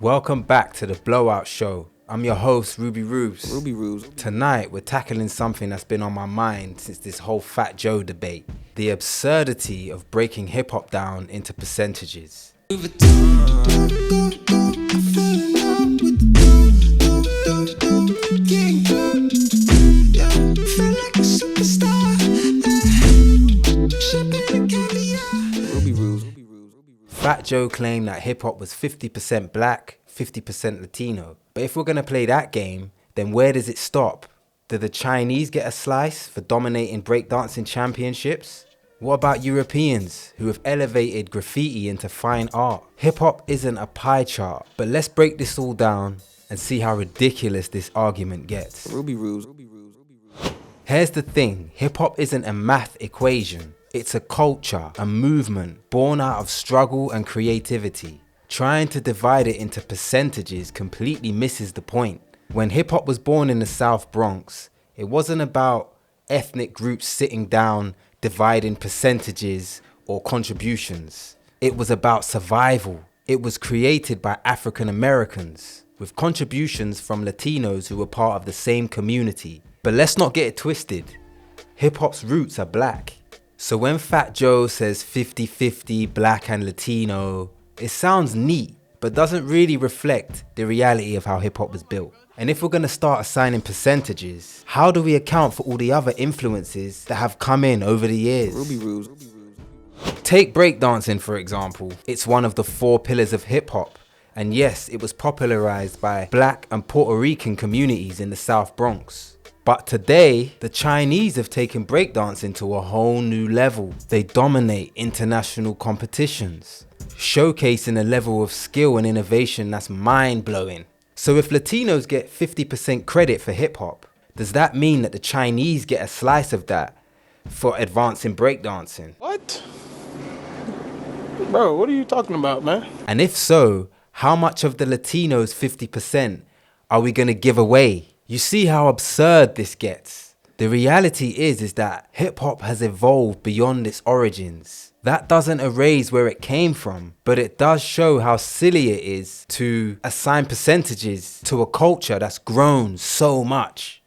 Welcome back to the Blowout Show. I'm your host, RUBYREUBS. RUBYREUBS. Tonight, we're tackling something that's been on my mind since this whole Fat Joe debate. The absurdity of breaking hip-hop down into percentages. Fat Joe claimed that hip-hop was 50% black, 50% Latino. But if we're going to play that game, then where does it stop? Do the Chinese get a slice for dominating breakdancing championships? What about Europeans who have elevated graffiti into fine art? Hip-hop isn't a pie chart, but let's break this all down and see how ridiculous this argument gets. RUBYREUBS. Here's the thing, hip-hop isn't a math equation. It's a culture, a movement, born out of struggle and creativity. Trying to divide it into percentages completely misses the point. When hip-hop was born in the South Bronx, it wasn't about ethnic groups sitting down, dividing percentages or contributions. It was about survival. It was created by African Americans, with contributions from Latinos who were part of the same community. But let's not get it twisted. Hip-hop's roots are black. So when Fat Joe says 50-50 black and Latino, it sounds neat, but doesn't really reflect the reality of how hip-hop was built. And if we're going to start assigning percentages, how do we account for all the other influences that have come in over the years? RUBYREUBS. Take breakdancing, for example. It's one of the 4 pillars of hip-hop. And yes, it was popularized by black and Puerto Rican communities in the South Bronx. But today, the Chinese have taken breakdancing to a whole new level. They dominate international competitions, showcasing a level of skill and innovation that's mind-blowing. So if Latinos get 50% credit for hip-hop, does that mean that the Chinese get a slice of that for advancing breakdancing? What? Bro, what are you talking about, man? And if so, how much of the Latinos' 50% are we going to give away? You see how absurd this gets. The reality is that hip-hop has evolved beyond its origins. That doesn't erase where it came from, but it does show how silly it is to assign percentages to a culture that's grown so much.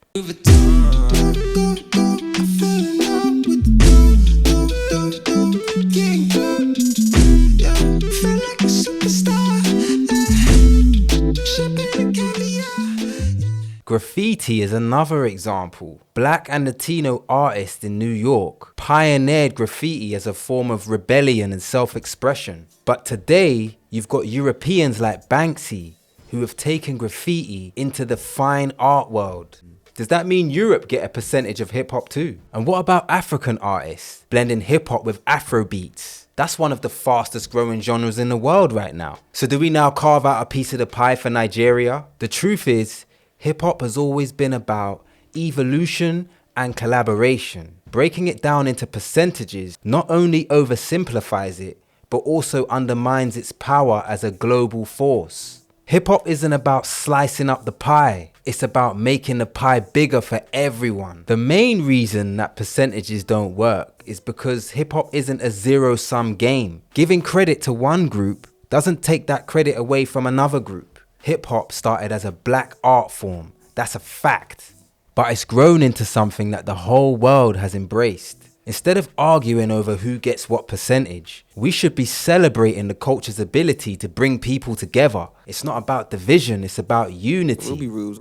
Graffiti is another example. Black and Latino artists in New York pioneered graffiti as a form of rebellion and self-expression. But today, you've got Europeans like Banksy who have taken graffiti into the fine art world. Does that mean Europe get a percentage of hip-hop too? And what about African artists blending hip-hop with Afrobeats? That's one of the fastest growing genres in the world right now. So do we now carve out a piece of the pie for Nigeria? The truth is, hip-hop has always been about evolution and collaboration. Breaking it down into percentages not only oversimplifies it, but also undermines its power as a global force. Hip-hop isn't about slicing up the pie. It's about making the pie bigger for everyone. The main reason that percentages don't work is because hip-hop isn't a zero-sum game. Giving credit to one group doesn't take that credit away from another group. Hip-hop started as a black art form, that's a fact. But it's grown into something that the whole world has embraced. Instead of arguing over who gets what percentage, we should be celebrating the culture's ability to bring people together. It's not about division, it's about unity. RUBYREUBS.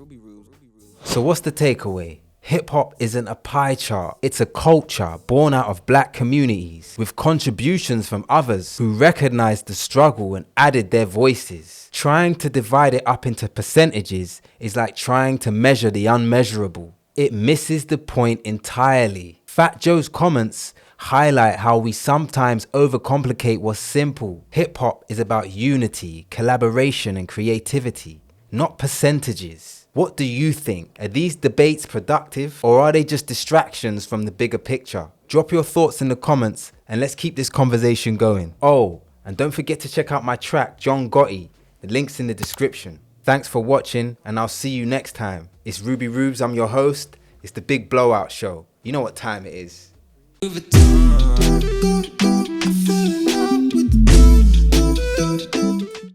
So what's the takeaway? Hip-hop isn't a pie chart, it's a culture born out of black communities with contributions from others who recognized the struggle and added their voices. Trying to divide it up into percentages is like trying to measure the unmeasurable. It misses the point entirely. Fat Joe's comments highlight how we sometimes overcomplicate what's simple. Hip-hop is about unity, collaboration and creativity, not percentages. What do you think? Are these debates productive or are they just distractions from the bigger picture? Drop your thoughts in the comments and let's keep this conversation going. Oh, and don't forget to check out my track, John Gotti. The link's in the description. Thanks for watching and I'll see you next time. It's RUBYREUBS, I'm your host. It's the big blowout show. You know what time it is.